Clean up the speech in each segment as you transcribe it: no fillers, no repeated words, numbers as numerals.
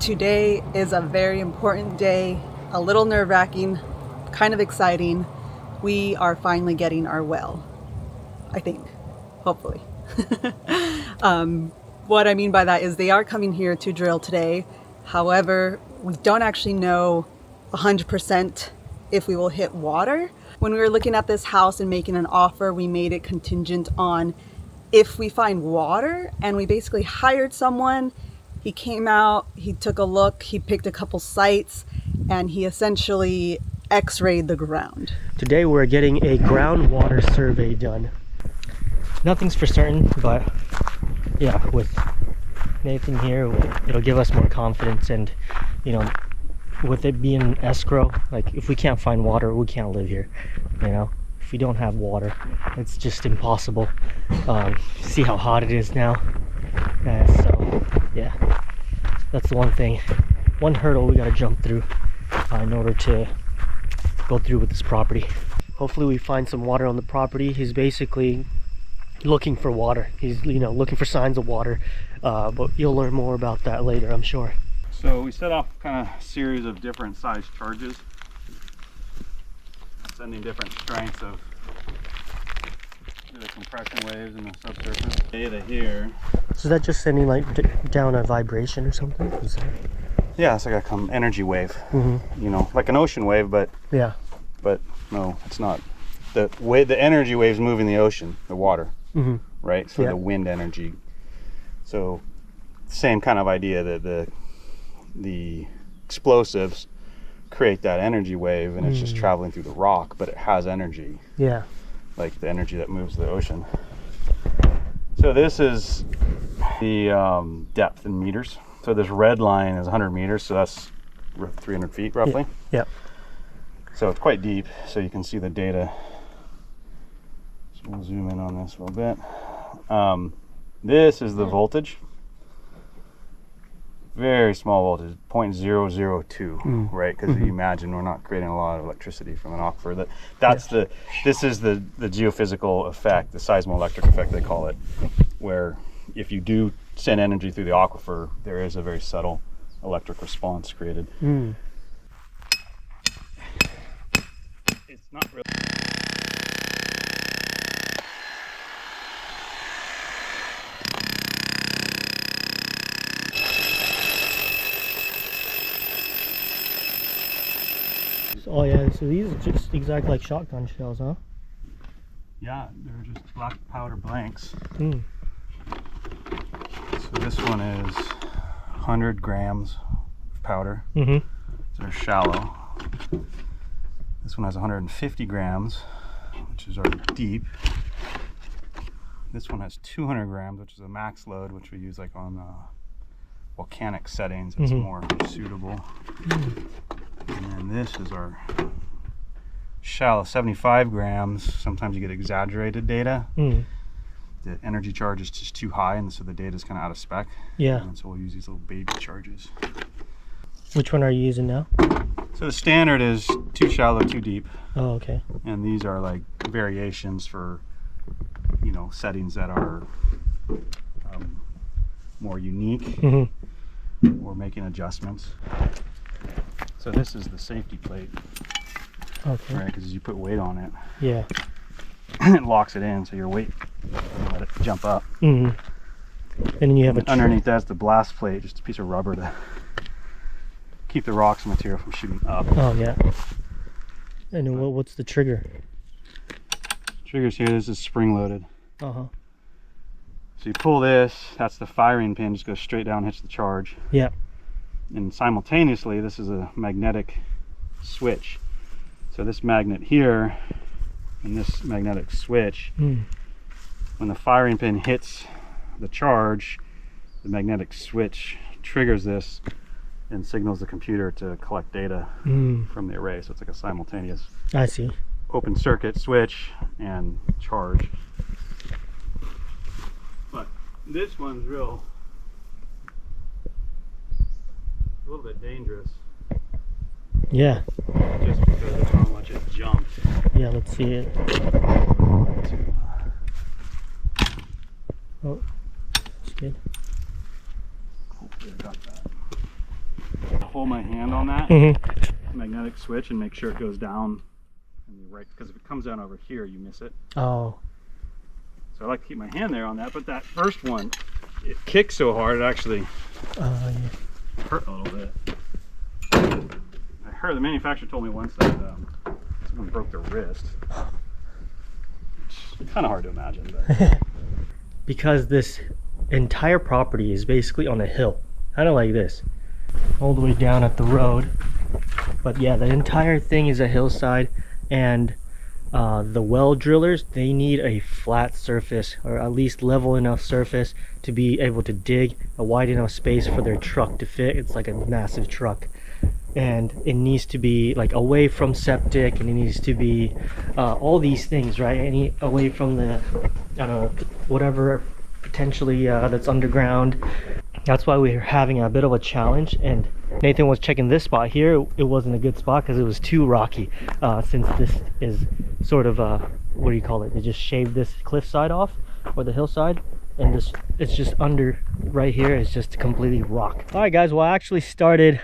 Today is a very important day, a little nerve-wracking, kind of exciting. We are finally getting our well, I think, hopefully. What I mean by that is they are coming here to drill today. However, we don't actually know 100% if we will hit water. When we were looking at this house and making an offer, we made it contingent on if we find water, and we basically hired someone. He came out, he took a look, he picked a couple sites, and he essentially x-rayed the ground. Today we're getting a groundwater survey done. Nothing's for certain, but yeah, with Nathan here, it'll give us more confidence. And you know, with it being escrow, like if we can't find water, we can't live here. You know, if we don't have water, it's just impossible. See how hot it is now. So yeah, that's the one hurdle we got to jump through in order to go through with this property. Hopefully we find some water on the property. He's basically looking for water. He's, you know, looking for signs of water, but you'll learn more about that later, I'm sure. So we set off kind of a series of different size charges, sending different strengths of the compression waves and the subsurface data here. So is that just sending like down a vibration or something? Is that... Yeah, it's like a energy wave. Mm-hmm. You know, like an ocean wave, but yeah, but no, it's not. The way the energy waves move in the ocean, the water, mm-hmm. right? So yeah. the wind energy. So same kind of idea that the explosives create that energy wave, and it's just traveling through the rock, but it has energy. Yeah. Like the energy that moves the ocean. So this is the depth in meters. So this red line is 100 meters, so that's 300 feet roughly. Yeah. So it's quite deep, so you can see the data. So we'll zoom in on this a little bit. This is the voltage. Very small voltage, 0.002, right? Because you imagine we're not creating a lot of electricity from an aquifer. This is the geophysical effect, the seismoelectric effect they call it, where if you do send energy through the aquifer, there is a very subtle electric response created. It's not really. Oh yeah, so these are just exactly like shotgun shells, huh? Yeah, they're just black powder blanks. Mm. So this one is 100 grams of powder. Mm-hmm. So they're shallow. This one has 150 grams, which is our deep. This one has 200 grams, which is a max load, which we use like on volcanic settings. It's more suitable. And then this is our shallow, 75 grams. Sometimes you get exaggerated data. The energy charge is just too high, and so the data is kind of out of spec. Yeah. And so we'll use these little baby charges. Which one are you using now? So the standard is too shallow, too deep. Oh, okay. And these are like variations for, you know, settings that are more unique. Or making adjustments. So this is the safety plate. Okay. Right, because you put weight on it. Yeah. It locks it in, so your weight, you let it jump up. And then you have underneath that's the blast plate, just a piece of rubber to keep the rocks and material from shooting up. Oh yeah. And then what's the trigger? Triggers here. This is spring loaded. So you pull this. That's the firing pin. Just goes straight down, hits the charge. Yeah. And simultaneously, this is a magnetic switch. So this magnet here and this magnetic switch, when the firing pin hits the charge, the magnetic switch triggers this and signals the computer to collect data from the array. So it's like a simultaneous open circuit switch and charge. But this one's a little bit dangerous. Yeah. Just because of how much it jumped. Yeah, let's see it. Oh, that's good. Hopefully I got that. hold my hand on that Mm-hmm. magnetic switch and make sure it goes down in the right, because if it comes down over here, you miss it. Oh. So I like to keep my hand there on that, but that first one, it kicked so hard it actually Yeah. hurt a little bit. I heard the manufacturer told me once that someone broke their wrist. It's kind of hard to imagine, but Because this entire property is basically on a hill, kind of like this, all the way down at the road. But yeah, the entire thing is a hillside, and the well drillers, they need a flat surface, or at least level enough surface to be able to dig a wide enough space for their truck to fit. It's like a massive truck, and it needs to be like away from septic, and it needs to be all these things, right? Away from the, I don't know, whatever potentially that's underground. That's why we're having a bit of a challenge, and Nathan was checking this spot here. It wasn't a good spot because it was too rocky, since this is sort of what do you call it, they just shaved this cliffside off, or the hillside, and this, it's just under right here, it's just completely rock. All right guys, well I actually started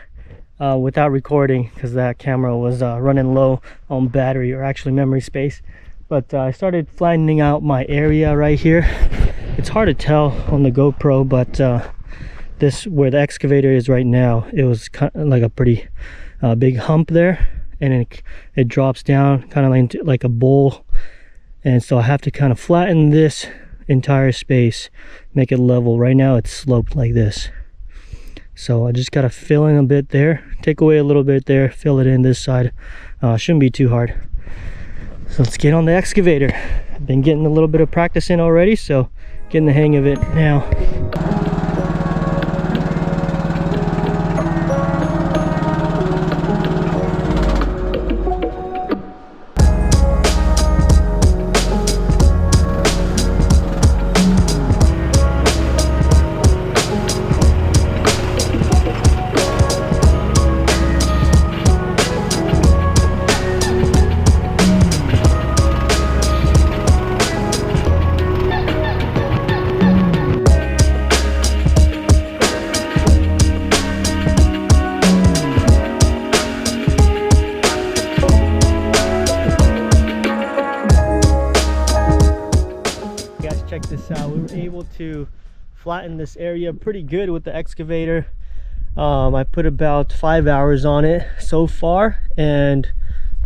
without recording because that camera was running low on battery, or actually memory space, but I started flattening out my area right here. It's hard to tell on the GoPro, but this, where the excavator is right now, it was kind of like a pretty big hump there, and it drops down kind of like a bowl, and so I have to kind of flatten this entire space, make it level. Right now it's sloped like this, so I just gotta fill in a bit there, take away a little bit there, fill it in this side. Shouldn't be too hard. So let's get on the excavator. I've been getting a little bit of practice in already, so getting the hang of it now. Check this out. We were able to flatten this area pretty good with the excavator. I put about 5 hours on it so far, and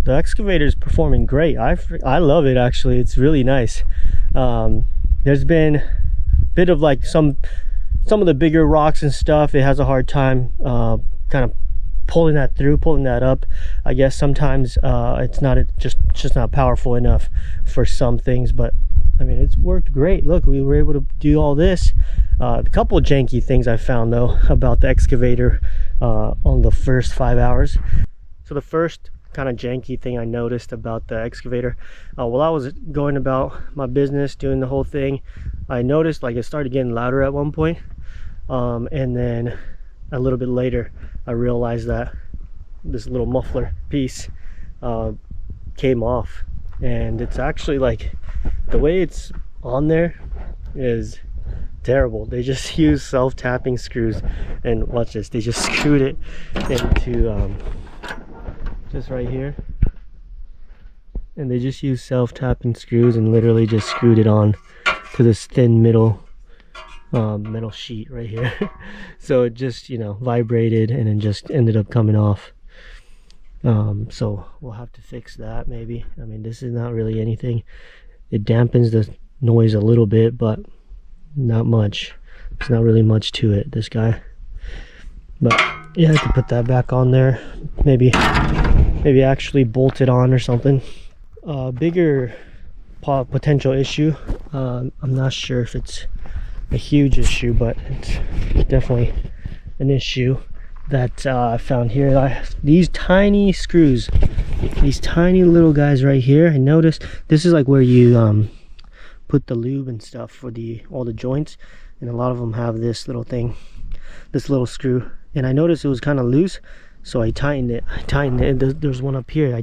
the excavator is performing great. I love it, actually. It's really nice. There's been a bit of like some of the bigger rocks and stuff. It has a hard time kind of pulling that up. I guess sometimes it's not just not powerful enough for some things, but I mean, it's worked great. Look, we were able to do all this. A couple of janky things I found though about the excavator on the first 5 hours. So the first kind of janky thing I noticed about the excavator, while I was going about my business doing the whole thing, I noticed like it started getting louder at one point, and then a little bit later I realized that this little muffler piece came off, and it's actually like, the way it's on there is terrible. They just use self-tapping screws, and watch this, they just screwed it into just right here, and they just use self-tapping screws and literally just screwed it on to this thin metal sheet right here. So it just, you know, vibrated and then just ended up coming off. So we'll have to fix that maybe. I mean, this is not really anything. It dampens the noise a little bit, but not much. There's not really much to it, this guy. But yeah, I could put that back on there. Maybe actually bolt it on or something. Bigger potential issue. I'm not sure if it's a huge issue, but it's definitely an issue that I found here. These tiny screws, these tiny little guys right here. I noticed this is like where you put the lube and stuff for all the joints, and a lot of them have this little thing, this little screw, and I noticed it was kind of loose, so I tightened it. There's one up here. I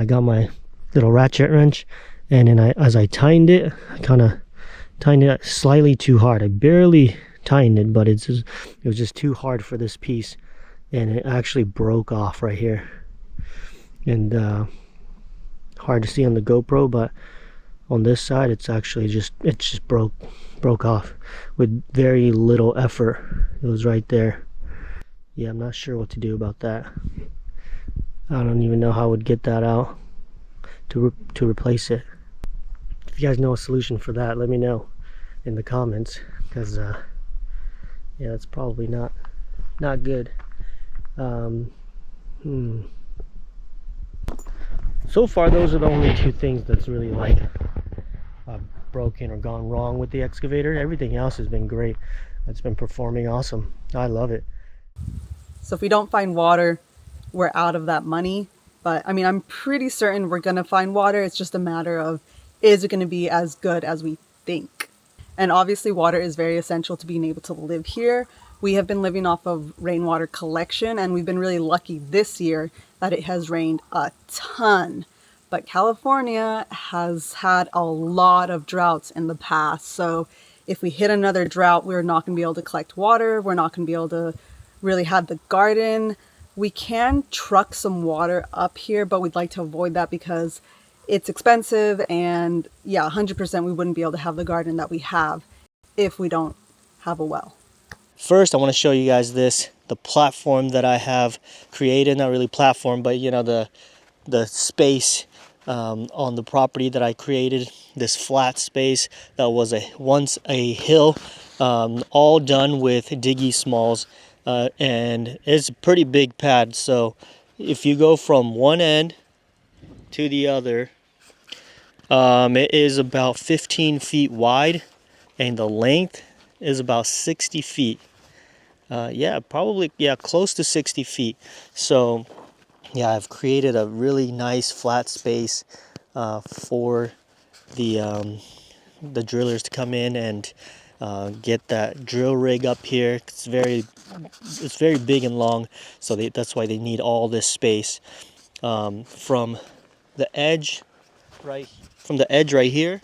got my little ratchet wrench, and then as I tightened it, I kind of tightened it slightly too hard. I barely tightened it, but it was just too hard for this piece and it actually broke off right here. And hard to see on the GoPro, but on this side it's actually just broke off with very little effort. It was right there. Yeah, I'm not sure what to do about that. I don't even know how I would get that out to replace it. If you guys know a solution for that, let me know in the comments, because yeah, it's probably not good. So far those are the only two things that's really like broken or gone wrong with the excavator. Everything else has been great. It's been performing awesome. I love it. So if we don't find water, we're out of that money. But I mean, I'm pretty certain we're gonna find water. It's just a matter of, is it gonna be as good as we think? And obviously water is very essential to being able to live here. We have been living off of rainwater collection, and we've been really lucky this year that it has rained a ton. But California has had a lot of droughts in the past. So if we hit another drought, we're not going to be able to collect water. We're not going to be able to really have the garden. We can truck some water up here, but we'd like to avoid that because it's expensive. And yeah, 100% we wouldn't be able to have the garden that we have if we don't have a well. First, I want to show you guys the platform that I have created. Not really platform, but you know, the space on the property that I created. This flat space that was once a hill, all done with diggy smalls, and it's a pretty big pad. So if you go from one end to the other, it is about 15 feet wide, and the length is about 60 feet. Close to 60 feet. So yeah, I've created a really nice flat space for the drillers to come in and get that drill rig up here. It's very big and long, so that's why they need all this space from the edge right here.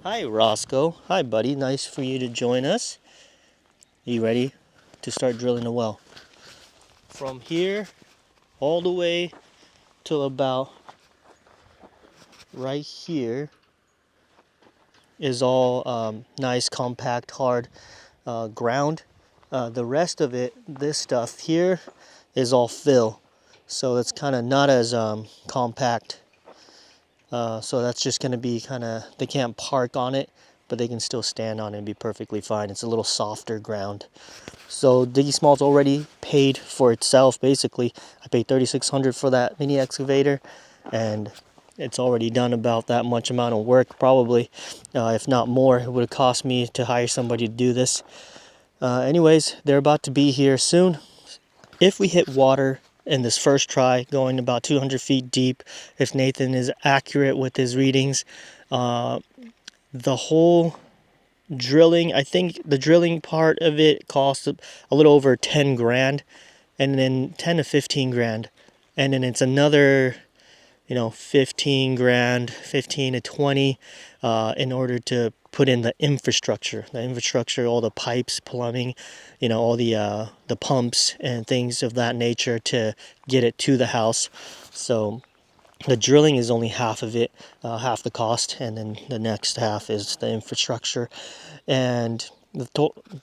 Hi Roscoe. Hi buddy, nice for you to join us. Are you ready to start drilling a well? From here all the way till about right here is all nice, compact, hard ground. The rest of it, this stuff here, is all fill, so it's kind of not as compact. So that's just going to be kind of, they can't park on it, but they can still stand on it and be perfectly fine. It's a little softer ground. So Diggy Small's already paid for itself, basically. I paid $3,600 for that mini excavator, and it's already done about that much amount of work, probably. If not more, it would have cost me to hire somebody to do this. Anyways, they're about to be here soon. If we hit water in this first try, going about 200 feet deep, if Nathan is accurate with his readings, the whole drilling, I think the drilling part of it costs a little over 10 grand, and then 10 to 15 grand, and then it's another 15 grand, 15 to 20 in order to put in the infrastructure, all the pipes, plumbing, all the pumps and things of that nature to get it to the house. So the drilling is only half of it, half the cost, and then the next half is the infrastructure. And the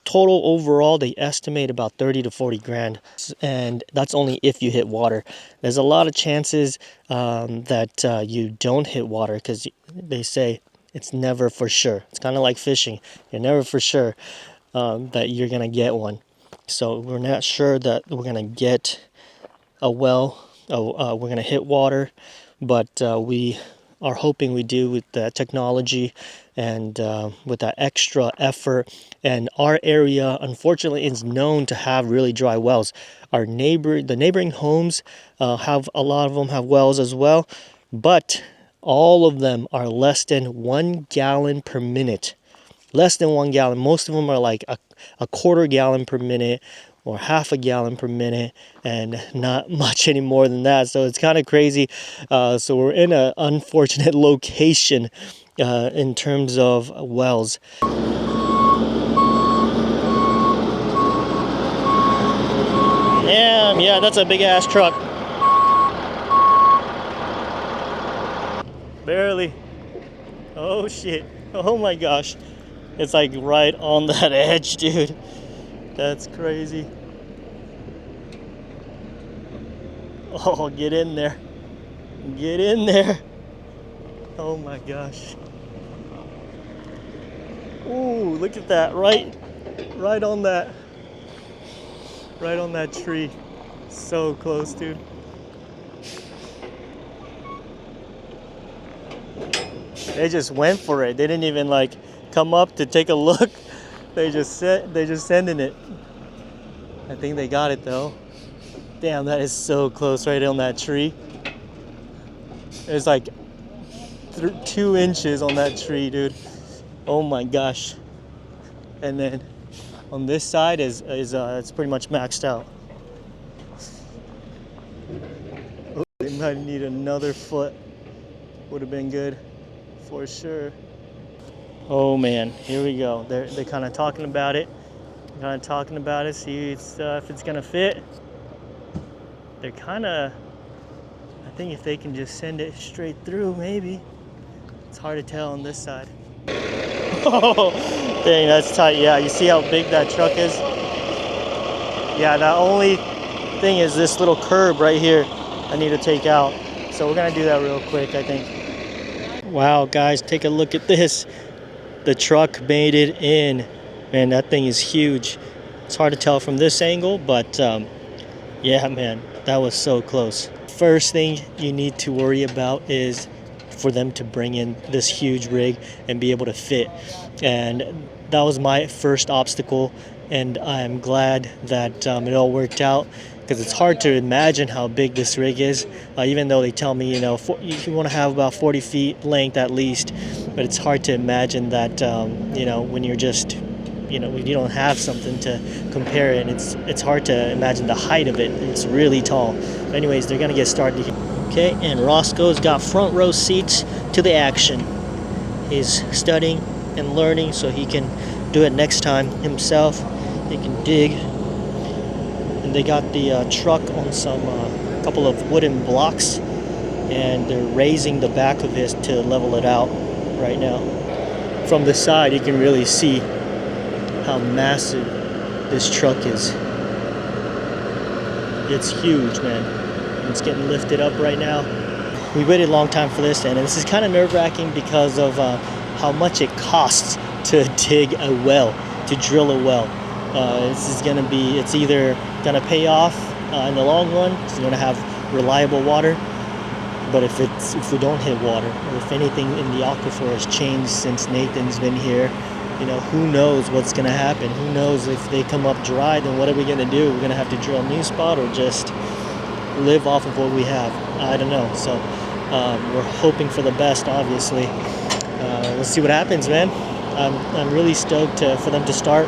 total overall, they estimate about 30 to 40 grand, and that's only if you hit water. There's a lot of chances that you don't hit water, because they say it's never for sure. It's kind of like fishing. You're never for sure that you're going to get one. So we're not sure that we're going to get a well, we're going to hit water, but we are hoping we do with the technology and with that extra effort. And our area, unfortunately, is known to have really dry wells. The neighboring homes have, a lot of them have wells as well, but all of them are less than 1 gallon per minute. Less than 1 gallon. Most of them are like a quarter gallon per minute or half a gallon per minute, and not much any more than that. So it's kind of crazy. So we're in an unfortunate location in terms of wells. Yeah, that. That's a big ass truck. Barely. Oh shit. Oh my gosh. It's like right on that edge, dude. That's crazy. Oh, get in there. Get in there. Oh my gosh. Ooh, look at that. Right on that. Right on that tree. So close, dude. They just went for it. They didn't even like come up to take a look. They just sending it. I think they got it though. Damn, that is so close right on that tree. There's like 2 inches on that tree, dude. Oh my gosh. And then on this side is it's pretty much maxed out. Oh, they might need another foot. Would have been good for sure. Oh man, here we go. They're kind of talking about it. See if it's gonna fit. They're kind of. I think if they can just send it straight through, maybe. It's hard to tell on this side. Oh, dang, that's tight. Yeah, you see how big that truck is? Yeah, the only thing is this little curb right here I need to take out. So we're gonna do that real quick, I think. Wow, guys, take a look at this. The truck made it in. Man, that thing is huge. It's hard to tell from this angle, but yeah, man, that was so close. First thing you need to worry about is for them to bring in this huge rig and be able to fit. And that was my first obstacle, and I'm glad that it all worked out, because it's hard to imagine how big this rig is, even though they tell me, you know, you want to have about 40 feet length at least, but it's hard to imagine that, you know, when you're just, you know, you don't have something to compare it, it's hard to imagine the height of it. It's really tall. But anyways, they're gonna get started. Okay, and Roscoe's got front row seats to the action. He's studying and learning so he can do it next time himself. He can dig. And they got the truck on some couple of wooden blocks, and they're raising the back of it to level it out right now. From the side, you can really see how massive this truck is. It's huge, man. It's getting lifted up right now. We waited a long time for this, and this is kind of nerve-wracking because of how much it costs to dig a well, to drill a well. This is going to be, it's either going to pay off in the long run, it's going to have reliable water, but if we don't hit water, or if anything in the aquifer has changed since Nathan's been here, you know, who knows what's going to happen? Who knows if they come up dry, then what are we going to do? We're going to have to drill a new spot or just live off of what we have. I don't know. So we're hoping for the best, obviously. Let's see what happens, man. I'm really stoked for them to start.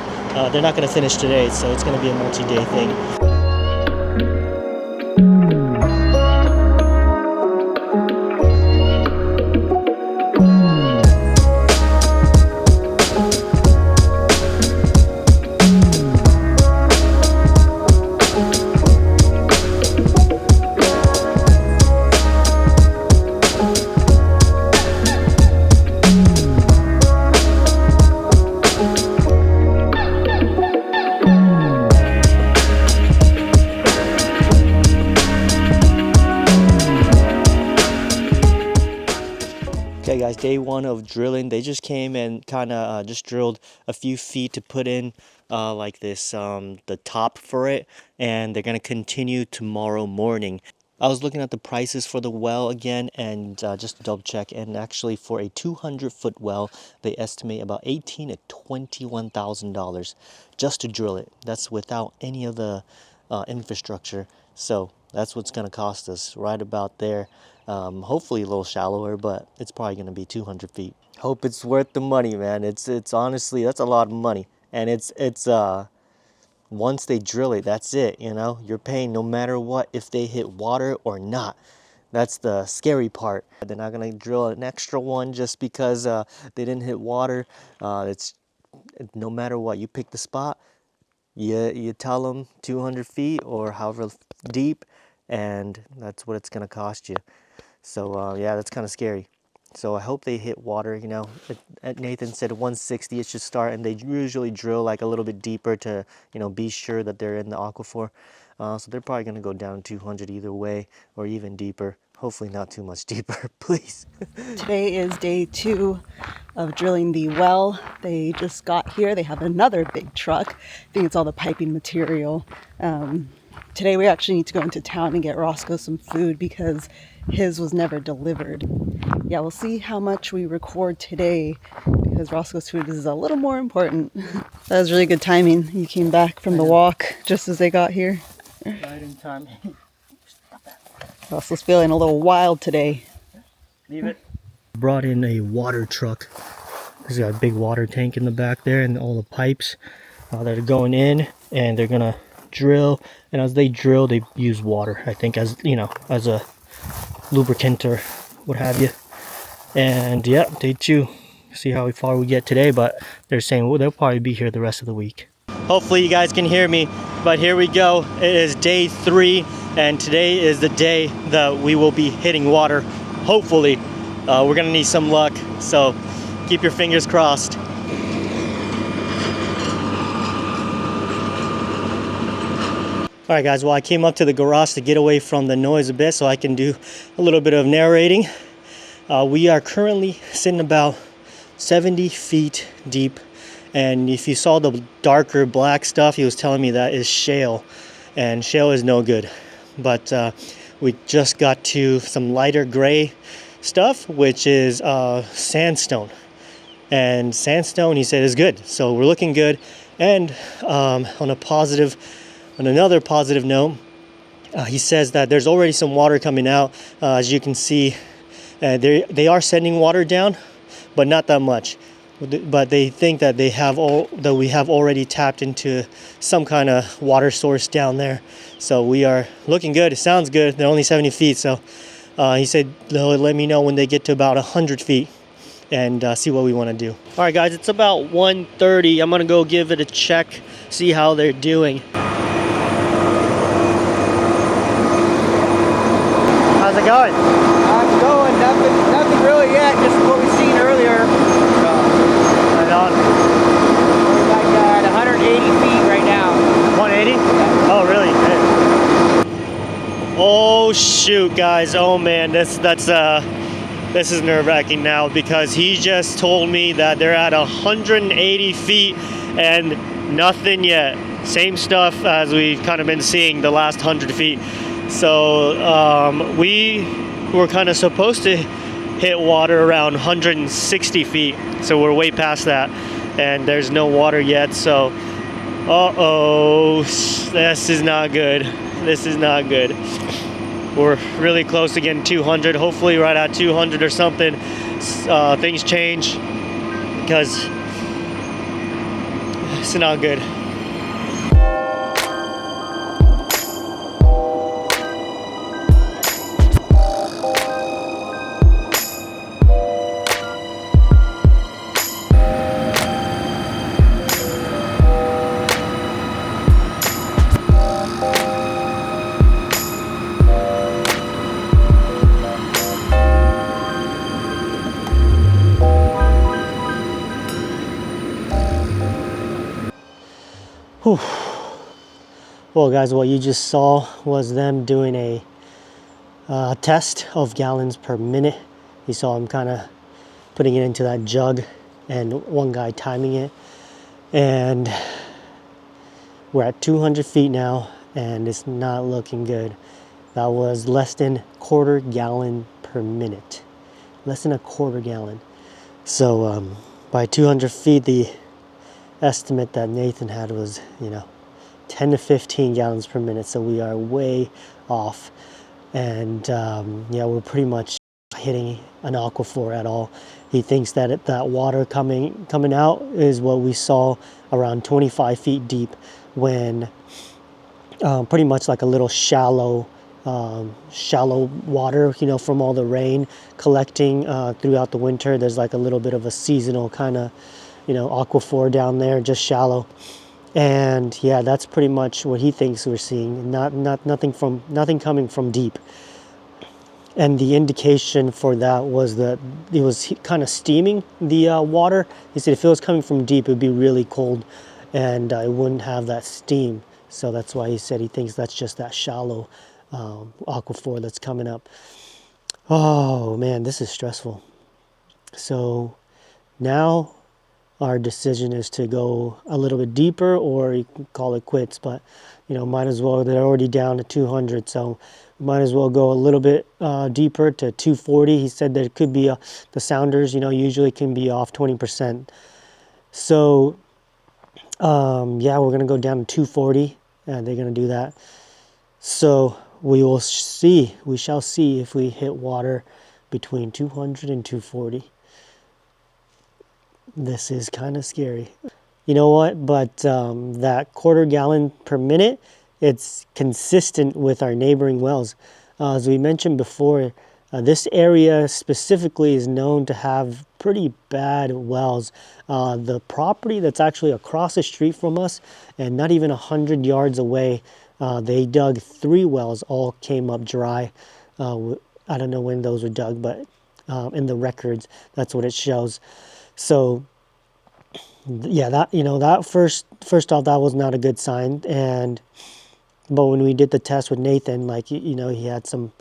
They're not going to finish today, so it's going to be a multi-day thing. Okay guys, day one of drilling. They just came and kind of just drilled a few feet to put in like this, the top for it, and they're going to continue tomorrow morning. I was looking at the prices for the well again, and just to double check, and actually for a 200-foot well, they estimate about $18,000 to $21,000 just to drill it. That's without any of the infrastructure. So that's what's going to cost us, right about there. Hopefully a little shallower, but it's probably going to be 200 feet. Hope it's worth the money, man. It's honestly, that's a lot of money. And it's once they drill it, that's it, you know. You're paying no matter what, if they hit water or not. That's the scary part. They're not going to drill an extra one just because they didn't hit water. It's no matter what, you pick the spot, you tell them 200 feet or however deep, and that's what it's gonna cost you. So yeah, that's kind of scary. So I hope they hit water. You know, Nathan said 160 it should start, and they usually drill like a little bit deeper to, you know, be sure that they're in the aquifer. So they're probably gonna go down 200 either way, or even deeper. Hopefully not too much deeper, please. Today is day 2 of drilling the well. They just got here. They have another big truck. I think it's all the piping material. Today we actually need to go into town and get Roscoe some food because his was never delivered. Yeah, we'll see how much we record today because Roscoe's food is a little more important. That was really good timing. You came back from the walk just as they got here. Right in time. Roscoe's feeling a little wild today. Leave it. Brought in a water truck. There's got a big water tank in the back there and all the pipes that are going in, and they're gonna drill. And as they drill, they use water, I think, as you know, as a lubricant or what have you. And yeah, day 2. See how far we get today, but they're saying, well, they'll probably be here the rest of the week. Hopefully you guys can hear me, but here we go. It is day 3, and today is the day that we will be hitting water. Hopefully. We're gonna need some luck, so keep your fingers crossed. All right, guys, well, I came up to the garage to get away from the noise a bit so I can do a little bit of narrating. We are currently sitting about 70 feet deep, and if you saw the darker black stuff, he was telling me that is shale, and shale is no good. But we just got to some lighter gray stuff, which is sandstone, and sandstone, he said, is good, so we're looking good. And on another positive note, he says that there's already some water coming out. As you can see, they are sending water down, but not that much. But they think that we have already tapped into some kind of water source down there. So we are looking good. It sounds good. They're only 70 feet, so he said they'll let me know when they get to about 100 feet and see what we want to do. All right, guys, it's about 1:30. I'm gonna go give it a check, see how they're doing. How's it going? It's going, nothing really yet, just what we've seen earlier. Right on. We're like at 180 feet right now. 180? Yeah. Oh, really? Good. Oh shoot, guys! Oh man, this is nerve-wracking now, because he just told me that they're at 180 feet and nothing yet. Same stuff as we've kind of been seeing the last 100 feet. So we were kind of supposed to hit water around 160 feet, so we're way past that, and there's no water yet. So this is not good. This is not good. We're really close to getting 200, hopefully right at 200 or something. Things change, because it's not good. Whew. Well, guys, what you just saw was them doing a test of gallons per minute. You saw them kind of putting it into that jug and one guy timing it. And we're at 200 feet now, and it's not looking good. That was less than quarter gallon per minute. Less than a quarter gallon. So by 200 feet, the estimate that Nathan had was, 10 to 15 gallons per minute. So we are way off. And yeah, we're pretty much hitting an aquifer at all. He thinks that that water coming out is what we saw around 25 feet deep, when pretty much like a little shallow water, from all the rain collecting throughout the winter. There's like a little bit of a seasonal kind of, aquifer down there, just shallow. And yeah, that's pretty much what he thinks we're seeing. Nothing coming from deep. And the indication for that was that it was kind of steaming the water. He said if it was coming from deep, it would be really cold, and it wouldn't have that steam. So that's why he said he thinks that's just that shallow aquifer that's coming up. Oh man, this is stressful. So now our decision is to go a little bit deeper, or you can call it quits, but might as well. They're already down to 200, so might as well go a little bit deeper to 240. He said that it could be the sounders, usually can be off 20%. So yeah, we're gonna go down to 240, and they're gonna do that. So we will see. We shall see if we hit water between 200 and 240. This is kind of scary. You know what? But that 1/4 gallon per minute, it's consistent with our neighboring wells. As we mentioned before, this area specifically is known to have pretty bad wells. The property that's actually across the street from us, and not even 100 yards away, they dug 3 wells, all came up dry. I don't know when those were dug, but in the records, that's what it shows. So yeah, that first off, that was not a good sign. But when we did the test with Nathan, he had some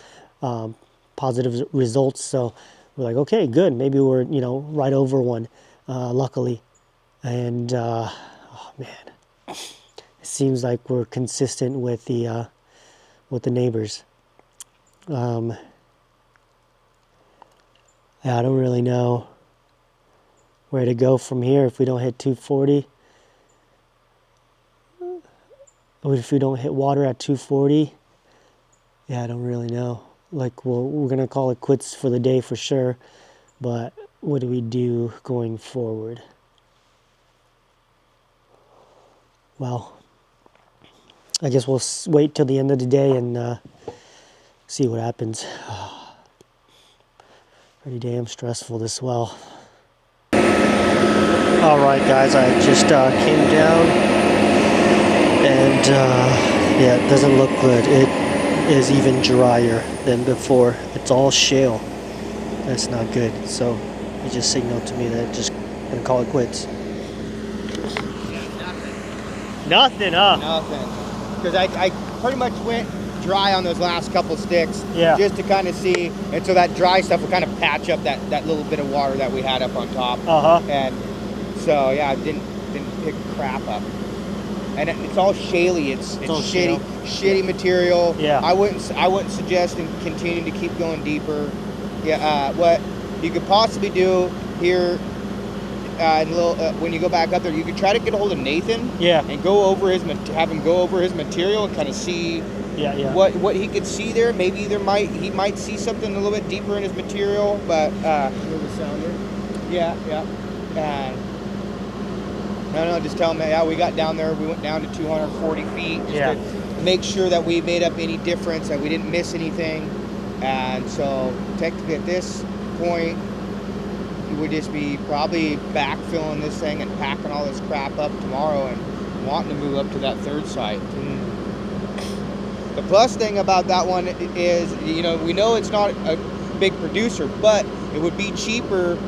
positive results. So we're like, okay, good. Maybe we're right over one, luckily. And oh man, it seems like we're consistent with the neighbors. Yeah, I don't really know where to go from here if we don't hit 240. Or if we don't hit water at 240. Yeah, I don't really know. We're gonna call it quits for the day for sure. But what do we do going forward? Well, I guess we'll wait till the end of the day and see what happens. Pretty damn stressful, this well. All right, guys, I just came down, and yeah, it doesn't look good. It is even drier than before. It's all shale. That's not good. So he just signaled to me that just gonna call it quits. Nothing, huh? Nothing. Because I pretty much went dry on those last couple sticks. Yeah. Just to kind of see. And so that dry stuff will kind of patch up that little bit of water that we had up on top. And so yeah, I didn't pick crap up. And it's all shaly. It's shitty material. Yeah. I wouldn't suggest continuing to keep going deeper. Yeah. What you could possibly do here, when you go back up there, you could try to get a hold of Nathan. Yeah. And have him go over his material and kind of see. Yeah. What he could see there. Maybe he might see something a little bit deeper in his material. But the sounder. Yeah. And no, just tell him that, yeah, we got down there, we went down to 240 feet just to make sure that we made up any difference, that we didn't miss anything. And so technically at this point, we would just be probably backfilling this thing and packing all this crap up tomorrow and wanting to move up to that third site. The plus thing about that one is, we know it's not a big producer, but it would be cheaper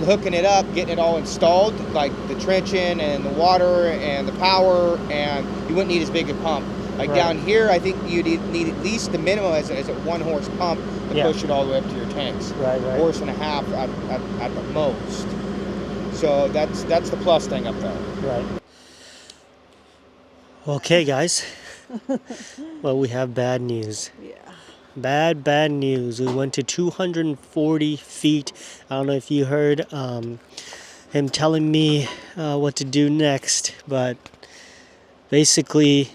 hooking it up, getting it all installed, like the trenching and the water and the power, and you wouldn't need as big a pump. Down here, I think you'd need at least the minimum as a 1-horse pump to push it all the way up to your tanks. Right. 1.5 horse at the most. So that's the plus thing up there. Right. Okay, guys. Well, we have bad news. Yeah. Bad news. We went to 240 feet. I don't know if you heard him telling me what to do next, but basically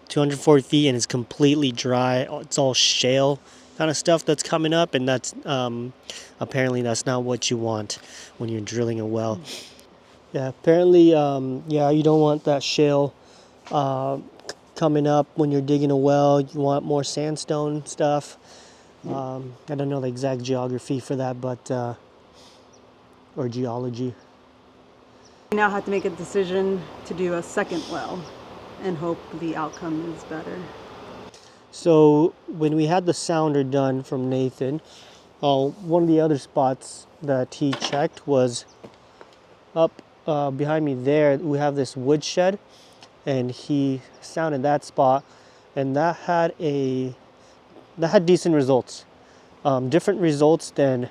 240 feet and it's completely dry. It's all shale kind of stuff that's coming up, and that's apparently that's not what you want when you're drilling a well. Yeah, apparently, you don't want that shale coming up when you're digging a well. You want more sandstone stuff. I don't know the exact geography for that, but or geology. We now have to make a decision to do a second well and hope the outcome is better. So when we had the sounder done from Nathan, one of the other spots that he checked was up behind me there. We have this woodshed, and he sounded that spot, and that had decent results. Different results than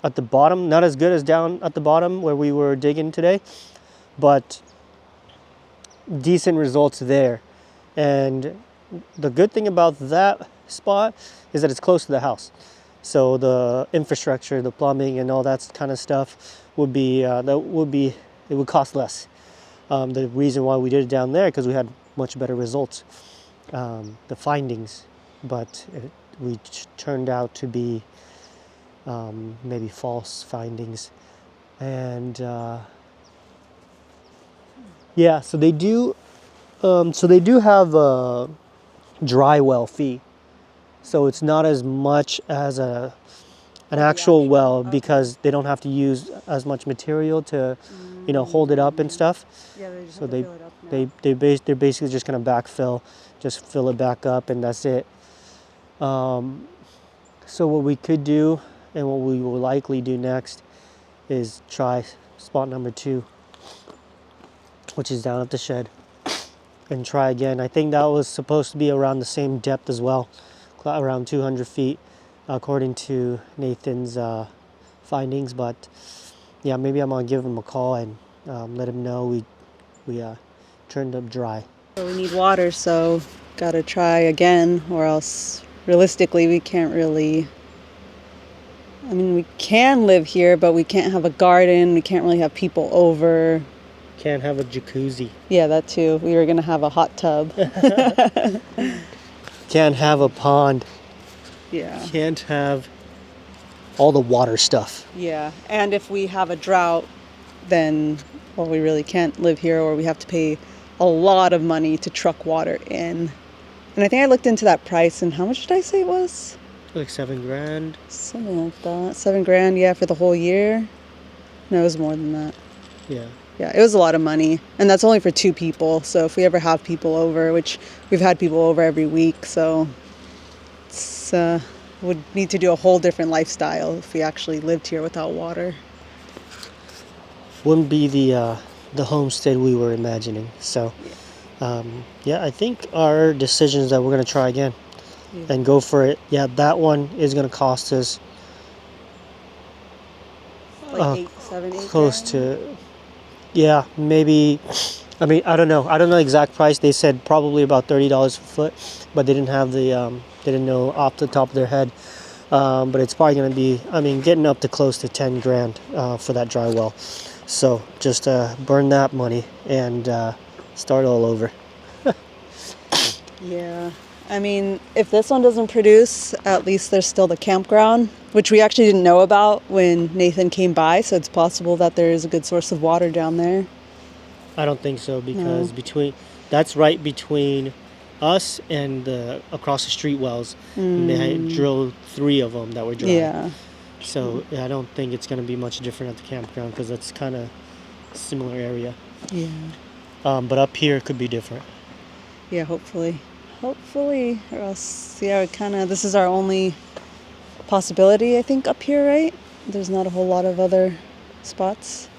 at the bottom, not as good as down at the bottom where we were digging today, but decent results there. And the good thing about that spot is that it's close to the house. So the infrastructure, the plumbing and all that kind of stuff would be, it would cost less. The reason why we did it down there, because we had much better results, the findings, but we turned out to be maybe false findings. And yeah, so they do have a dry well fee, so it's not as much as an actual well, because they don't have to use as much material to hold it up and stuff. Yeah, they just So have to fill it up now. they're basically just going to backfill, just fill it back up, and that's it. So what we could do, and what we will likely do next, is try spot number 2, which is down at the shed, and try again. I think that was supposed to be around the same depth as well, around 200 feet, according to Nathan's findings. But yeah, maybe I'm gonna give him a call and let him know we turned up dry. So we need water, so gotta try again, or else realistically we can't really. I mean, we can live here, but we can't have a garden. We can't really have people over. Can't have a jacuzzi. Yeah, that too. We were gonna have a hot tub. Can't have a pond. Yeah. Can't have all the water stuff. Yeah, and if we have a drought, then, well, we really can't live here, or we have to pay a lot of money to truck water in. And I think I looked into that price, and how much did I say it was? Like $7,000. Something like that. $7,000, yeah, for the whole year. No, it was more than that. Yeah. Yeah, it was a lot of money, and that's only for 2 people. So if we ever have people over, which we've had people over every week, so it's would need to do a whole different lifestyle if we actually lived here without water. Wouldn't be the homestead we were imagining. So yeah, I think our decision is that we're gonna try again and go for it. Yeah, that one is gonna cost us Like 8 close grand? to, yeah, maybe. I mean, I don't know the exact price. They said probably about $30 a foot, but they didn't have the they didn't know off the top of their head. But it's probably going to be, I mean, getting up to close to $10,000 for that dry well. So just burn that money and start all over. Yeah. I mean, if this one doesn't produce, at least there's still the campground, which we actually didn't know about when Nathan came by. So it's possible that there is a good source of water down there. I don't think so, because that's right between us and the across the street wells. And they had drilled 3 of them that were dry. Yeah. So I don't think it's going to be much different at the campground, because it's kind of similar area. Yeah. But up here it could be different. Yeah, hopefully, or else, yeah, this is our only possibility, I think, up here, right? There's not a whole lot of other spots.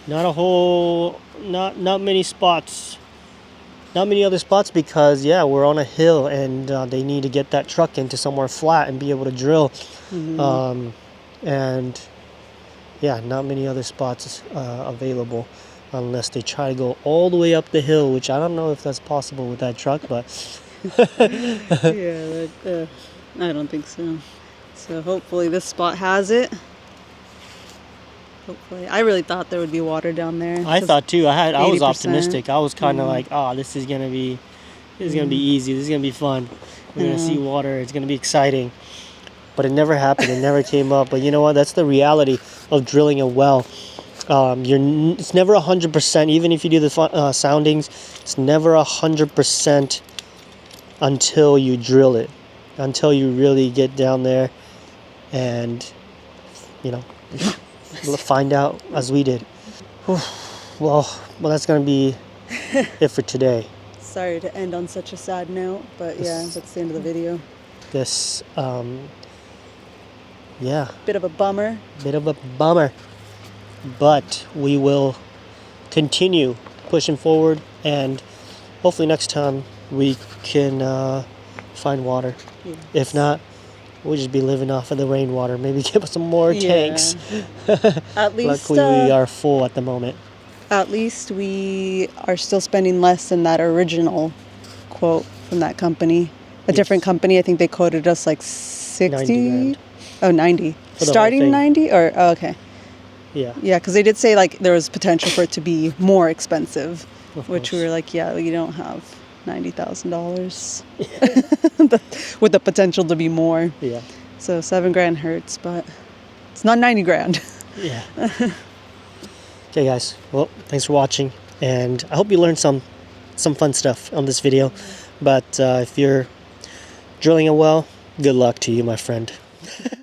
Not many spots. Not many other spots, because yeah, we're on a hill, and they need to get that truck into somewhere flat and be able to drill. And yeah, not many other spots available, unless they try to go all the way up the hill, which I don't know if that's possible with that truck, but Yeah, I don't think so. So hopefully this spot has it. Hopefully. I really thought there would be water down there. I thought too. I was 80%. optimistic. I was kind of like, oh, this is gonna be easy. This is gonna be fun. We're gonna see water. It's gonna be exciting. But it never happened. It never came up. But you know what? That's the reality of drilling a well. It's never 100%. Even if you do the soundings, it's never 100% until you drill it. Until you really get down there and, find out, as we did. well, that's gonna be it for today. Sorry to end on such a sad note, but yeah, that's the end of the video. This, Bit of a bummer. But we will continue pushing forward, and hopefully next time we can find water. Yes. If not, we'll just be living off of the rainwater. Maybe give us some more tanks. At least Luckily, we are full at the moment. At least we are still spending less than that original quote from that company. A different company, I think they quoted us like 60. 90 grand. Oh, 90. For the whole Starting thing. 90? Or, oh, okay. Yeah. Yeah, because they did say like there was potential for it to be more expensive, Of which we course. were like, yeah, we don't have $90,000 with the potential to be more. Yeah. So $7,000 hurts, but it's not 90 grand. Yeah. Okay, guys. Well, thanks for watching, and I hope you learned some fun stuff on this video. But if you're drilling a well, good luck to you, my friend.